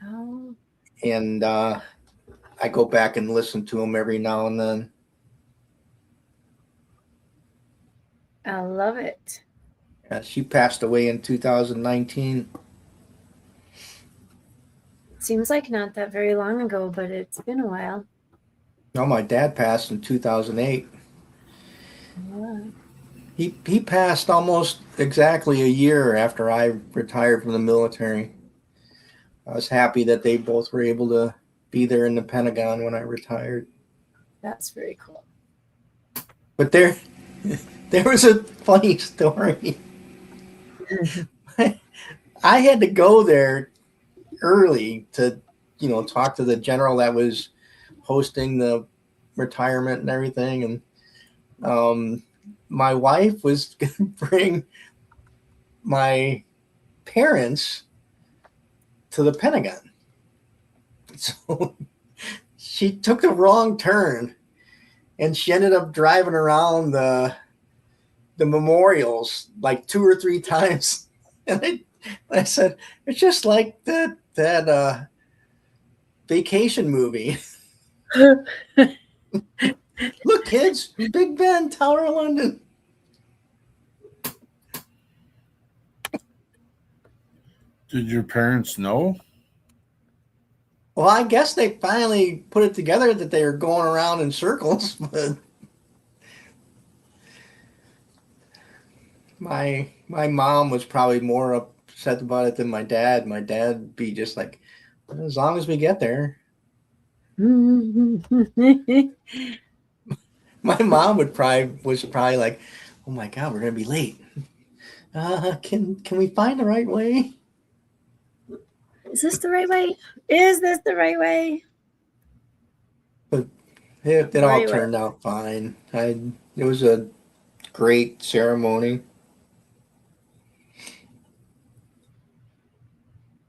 Oh. And I go back and listen to them every now and then. I love it. Yeah, she passed away in 2019. Seems like not that very long ago, but it's been a while. No, my dad passed in 2008. Yeah. He passed almost exactly a year after I retired from the military. I was happy that they both were able to be there in the Pentagon when I retired. That's very cool. But there was a funny story. I had to go there early to, talk to the general that was hosting the retirement and everything. And my wife was going to bring my parents to the Pentagon. So she took a wrong turn and she ended up driving around the memorials like 2 or 3 times. And I said, it's just like that vacation movie. Look, kids, Big Ben, Tower of London. Did your parents know? Well, I guess they finally put it together that they were going around in circles, but my mom was probably more upset about it than my dad. My dad would be just like, as long as we get there. My mom was probably like, oh my God, we're gonna be late. Can we find the right way? Is this the right way? Is this the right way? But it all turned out fine. It was a great ceremony.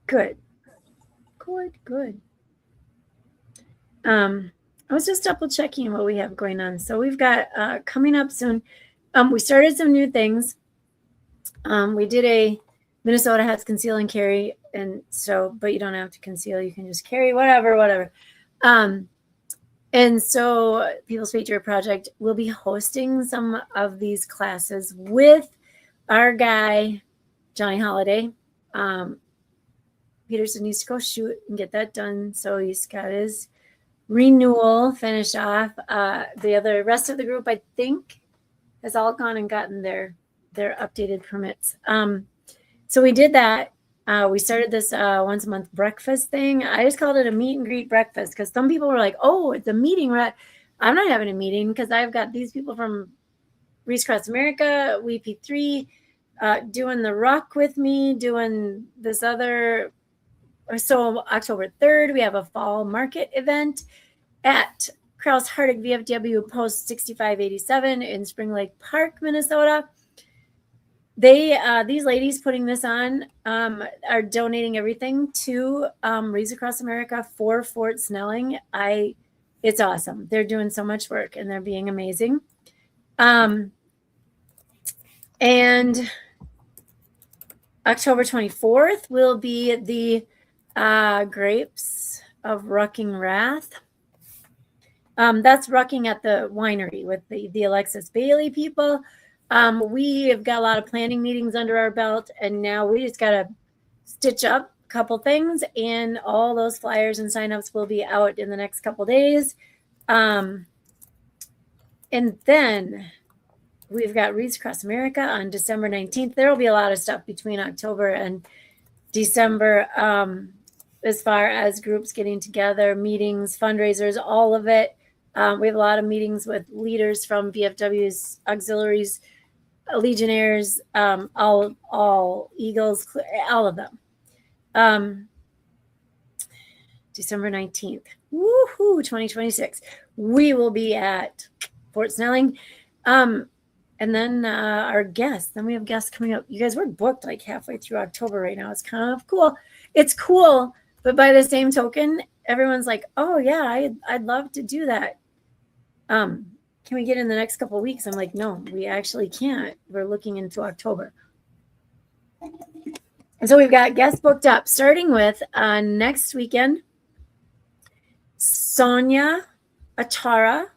Good. I was just double checking what we have going on. So we've got coming up soon. We started some new things. We did a Minnesota has conceal and carry, and so, but you don't have to conceal. You can just carry whatever. And so People's Patriot Project will be hosting some of these classes with our guy, Johnny Holiday. Peterson needs to go shoot and get that done. So he's got his renewal finished off. The rest of the group, I think, has all gone and gotten their updated permits. So we did that. We started this once a month breakfast thing. I just called it a meet and greet breakfast because some people were like, oh, it's a meeting. I'm not having a meeting because I've got these people from Reach Across America, WeP3, doing the rock with me, doing this other. So October 3rd, we have a fall market event at Krause Hardig VFW Post 6587 in Spring Lake Park, Minnesota. These ladies putting this on are donating everything to Reach Across America for Fort Snelling. It's awesome. They're doing so much work and they're being amazing. And October 24th will be the Grapes of Rucking Wrath. That's rucking at the winery with the Alexis Bailey people. We have got a lot of planning meetings under our belt, and now we just got to stitch up a couple things, and all those flyers and signups will be out in the next couple days. And then we've got Reach Across America on December 19th. There will be a lot of stuff between October and December as far as groups getting together, meetings, fundraisers, all of it. We have a lot of meetings with leaders from VFW's auxiliaries, Legionnaires, all Eagles, all of them. December 19th, woohoo, 2026. We will be at Fort Snelling. And then our guests, then we have guests coming up. You guys, we're booked like halfway through October right now. It's kind of cool. It's cool, but by the same token, everyone's like, oh yeah, I'd love to do that. Can we get in the next couple of weeks? I'm like, no, we actually can't. We're looking into October. And so we've got guests booked up, starting with next weekend, Sonia Atara.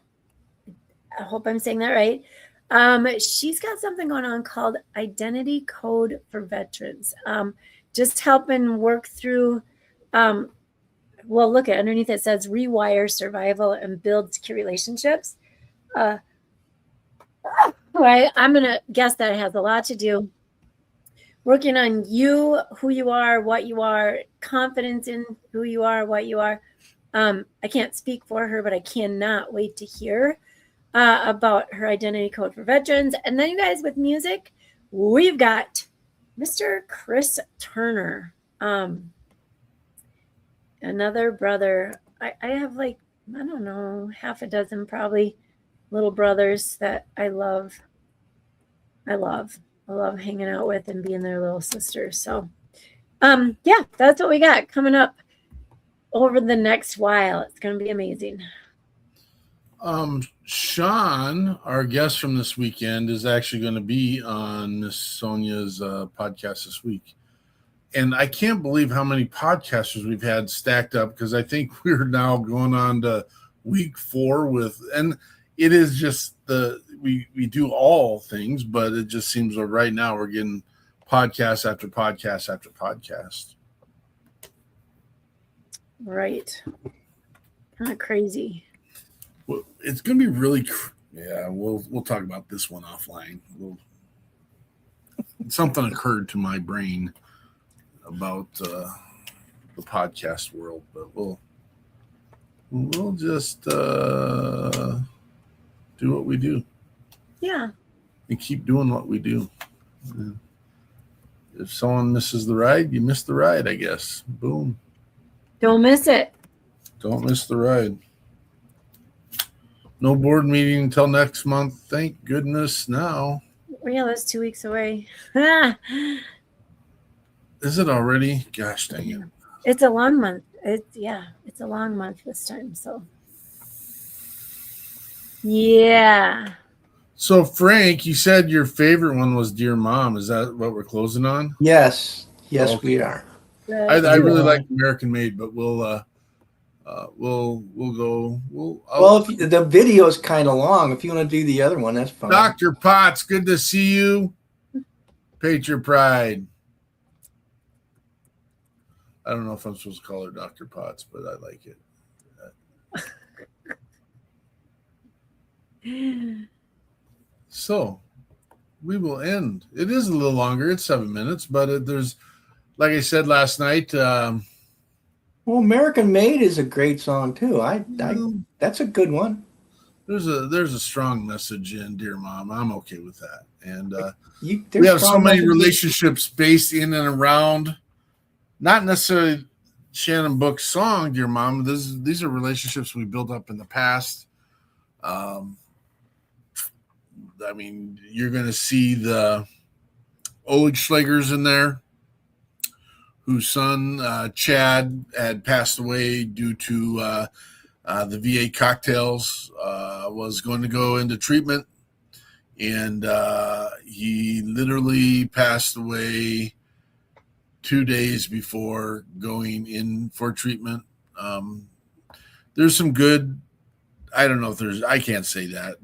I hope I'm saying that right. She's got something going on called Identity Code for Veterans. Just helping work through, well, look at underneath it says rewire survival and build secure relationships. Right. I'm going to guess that it has a lot to do working on you, who you are, what you are, confidence in who you are, what you are. I can't speak for her, but I cannot wait to hear about her identity code for veterans. And then you guys, with music, we've got Mr. Chris Turner, another brother. I have like, I don't know, half a dozen probably little brothers that I love hanging out with and being their little sisters. So yeah, that's what we got coming up over the next while. It's going to be amazing. Sean, our guest from this weekend, is actually going to be on Miss Sonia's podcast this week. And I can't believe how many podcasters we've had stacked up, because I think we're now going on to week 4 and it is just we do all things, but it just seems like right now we're getting podcast after podcast after podcast. Right. Kind of crazy. Well, it's going to be really, yeah, we'll talk about this one offline. Something occurred to my brain about the podcast world, but we'll just do what we do. Yeah. And keep doing what we do. Yeah. If someone misses the ride, you miss the ride, I guess. Boom. Don't miss it. Don't miss the ride. No board meeting until next month. Thank goodness now. Yeah, that's 2 weeks away. Is it already? Gosh dang it. It's a long month. It's a long month this time. So, yeah. So, Frank, you said your favorite one was Dear Mom. Is that what we're closing on? Yes, Okay. we are. I really like American Made, but we'll go. If the video is kind of long. If you want to do the other one, that's fine. Dr. Potts, good to see you. Patriot Pride. I don't know if I'm supposed to call her Dr. Potts, but I like it. So we will end. It is a little longer. It's 7 minutes, but there's, like I said last night. Well, American Made is a great song too. That's a good one. There's a strong message in Dear Mom. I'm okay with that. And we have so many relationships based in and around, not necessarily Shannon Book's song, Dear Mom. These are relationships we built up in the past. I mean, you're going to see the Oleg Schlagers in there, whose son, Chad, had passed away due to the VA cocktails, was going to go into treatment. And he literally passed away 2 days before going in for treatment. There's some good, I don't know if I can't say that.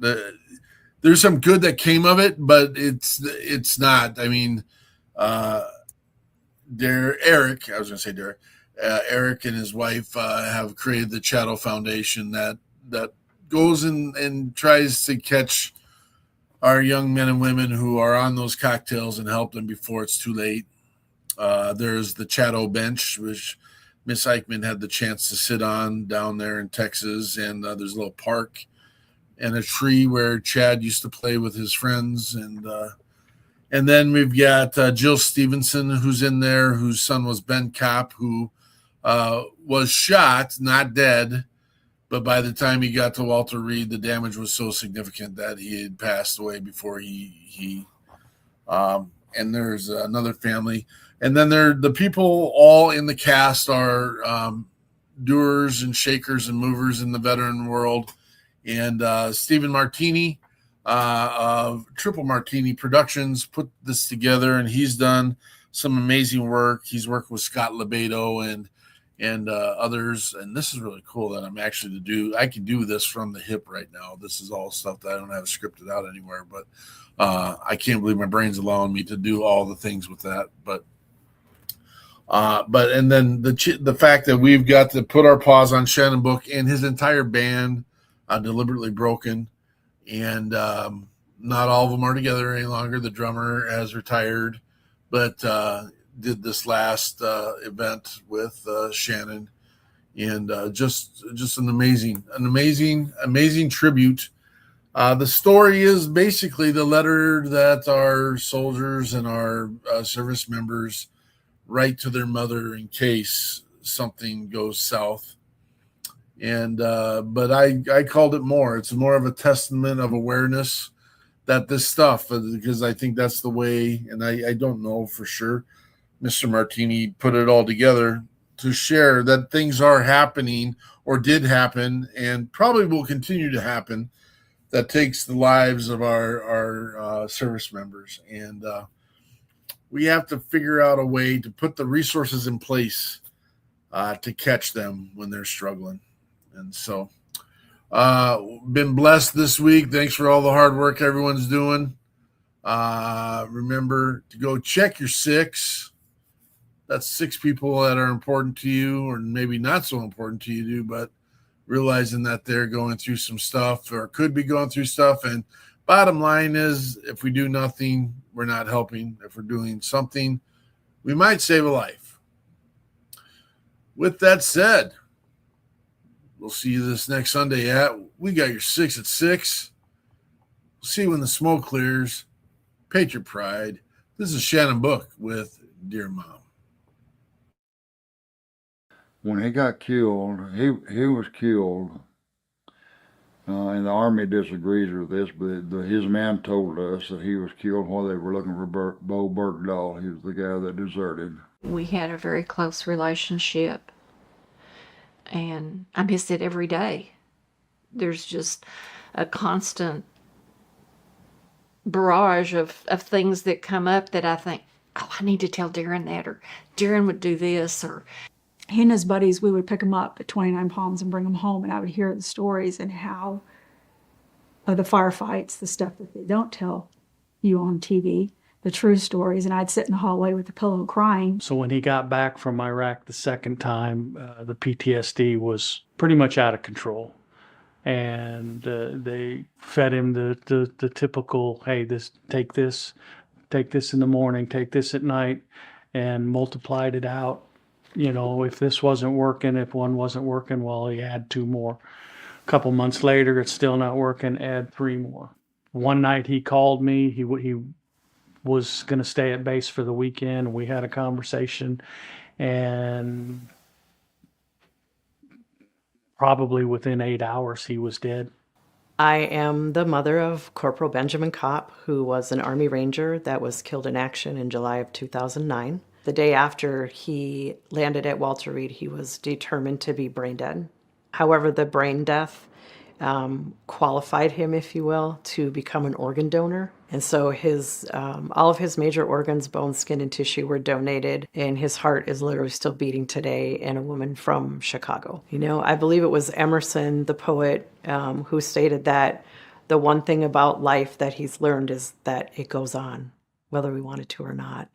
There's some good that came of it, but it's not. I mean, Eric and his wife have created the Chattel Foundation that goes and tries to catch our young men and women who are on those cocktails and help them before it's too late. There's the Chattel Bench, which Miss Eichmann had the chance to sit on down there in Texas, and there's a little park and a tree where Chad used to play with his friends. And then we've got Jill Stevenson, who's in there, whose son was Ben Kopp, who was shot, not dead. But by the time he got to Walter Reed, the damage was so significant that he had passed away before he and there's another family. And then the people all in the cast are doers and shakers and movers in the veteran world. And Stephen Martini of Triple Martini Productions put this together, and he's done some amazing work. He's worked with Scott Lebedo and others, and this is really cool that I'm actually I can do this from the hip right now. This is all stuff that I don't have scripted out anywhere, but I can't believe my brain's allowing me to do all the things with that. But and then the fact that we've got to put our paws on Shannon Book and his entire band, Deliberately Broken, and not all of them are together any longer. The drummer has retired, but did this last event with Shannon, and just an amazing tribute. The story is basically the letter that our soldiers and our service members write to their mother in case something goes south. And but I called it more. It's more of a testament of awareness that this stuff, because I think that's the way, and I don't know for sure, Mr. Martini put it all together to share that things are happening or did happen and probably will continue to happen that takes the lives of our service members. And we have to figure out a way to put the resources in place to catch them when they're struggling. And so been blessed this week. Thanks for all the hard work everyone's doing. Remember to go check your 6. That's 6 people that are important to you, or maybe not so important to you, but realizing that they're going through some stuff or could be going through stuff. And bottom line is, if we do nothing, we're not helping. If we're doing something, we might save a life. With that said, we'll see you this next Sunday We Got Your 6 at 6. We'll see you when the smoke clears. Patriot Pride. This is Shannon Book with Dear Mom. When he got killed, he was killed And the Army disagrees with this, but his man told us that he was killed while they were looking for Bo Bergdahl. He was the guy that deserted. We had a very close relationship, and I miss it every day. There's just a constant barrage of things that come up that I think, oh, I need to tell Darren that, or Darren would do this, or... He and his buddies, we would pick them up at 29 Palms and bring them home, and I would hear the stories and how of the firefights, the stuff that they don't tell you on TV, the true stories, and I'd sit in the hallway with the pillow crying. So when he got back from Iraq the second time, the PTSD was pretty much out of control. And they fed him the typical, hey, take this in the morning, take this at night, and multiplied it out. You know, if this wasn't working, if one wasn't working, well, he had 2 more. A couple months later, it's still not working, add 3 more. One night he called me. He was going to stay at base for the weekend. We had a conversation, and probably within 8 hours, he was dead. I am the mother of Corporal Benjamin Kopp, who was an Army Ranger that was killed in action in July of 2009. The day after he landed at Walter Reed, he was determined to be brain dead. However, the brain death qualified him, if you will, to become an organ donor. And so all of his major organs, bone, skin, and tissue were donated, and his heart is literally still beating today, and a woman from Chicago. You know, I believe it was Emerson, the poet, who stated that the one thing about life that he's learned is that it goes on, whether we want it to or not.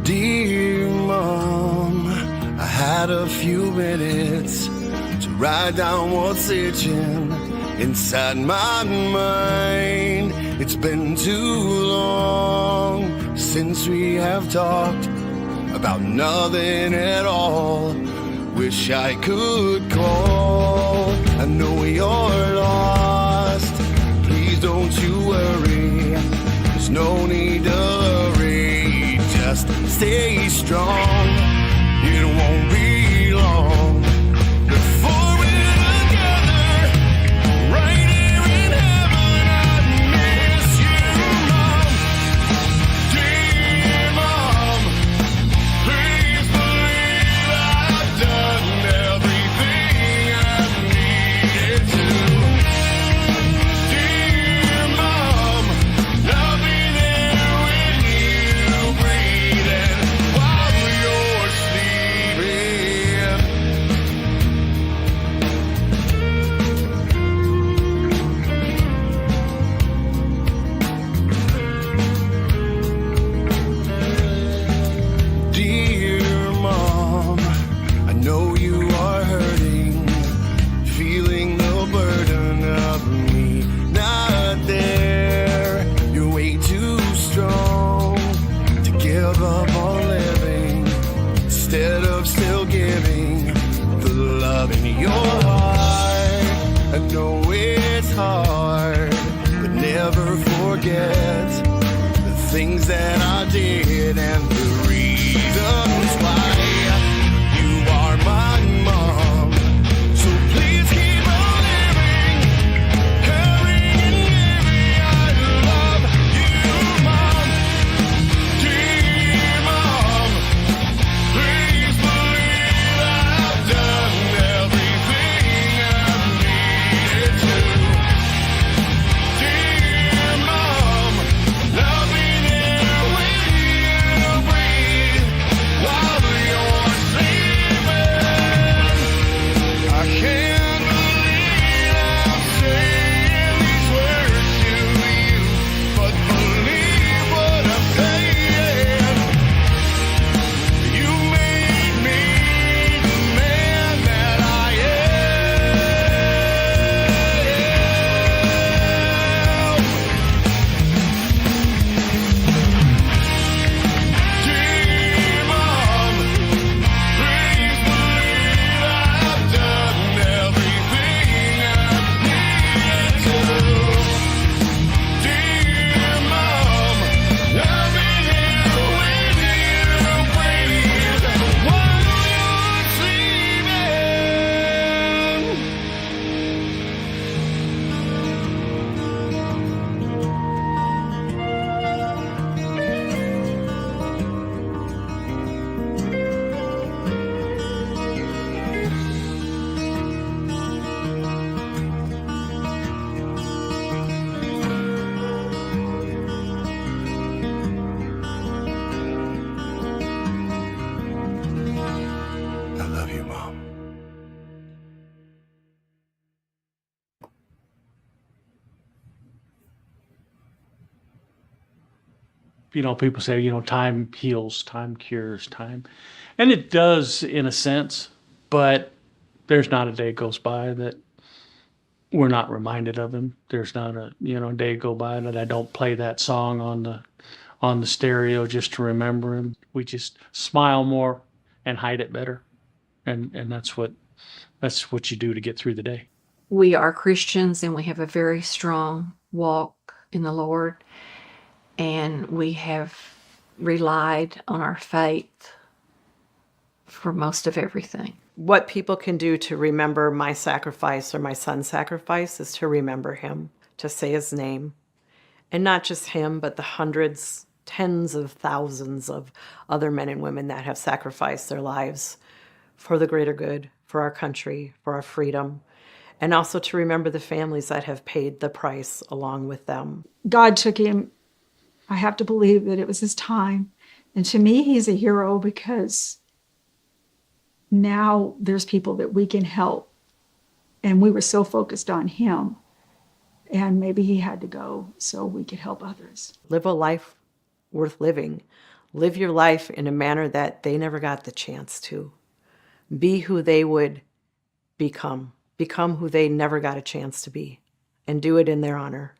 Dear Mom, I had a few minutes to write down what's itching inside my mind. It's been too long since we have talked about nothing at all. Wish I could call. I know you're lost. Please don't you worry. There's no need to hurry. Just stay strong. It won't be long before we're together, right here in heaven. I miss you, Mom. Dear Mom, please believe I've done everything I needed to. Dear Mom, I'll be there when you breathing while you're sleeping. Dear Mom, I know you are hurting, feeling the burden of me not there. You're way too strong to give up on living, instead of still giving the love in your heart. I know it's hard, but never forget the things that I did and the reasons why you are my mom. So please keep on living, caring and giving. I love you, Mom. Dear Mom, please believe I've done everything I needed to. Dear Mom, I'll be there when you breathe people say, time heals, time cures, time. And it does in a sense, but there's not a day goes by that we're not reminded of him. There's not a, day go by that I don't play that song on the stereo just to remember him. We just smile more and hide it better. And that's what you do to get through the day. We are Christians and we have a very strong walk in the Lord, and we have relied on our faith for most of everything. What people can do to remember my sacrifice or my son's sacrifice is to remember him, to say his name, and not just him, but the hundreds, tens of thousands of other men and women that have sacrificed their lives for the greater good, for our country, for our freedom, and also to remember the families that have paid the price along with them. God took him. I have to believe that it was his time. And to me, he's a hero because now there's people that we can help. And we were so focused on him. And maybe he had to go so we could help others. Live a life worth living. Live your life in a manner that they never got the chance to. Be who they would become. Become who they never got a chance to be. And do it in their honor.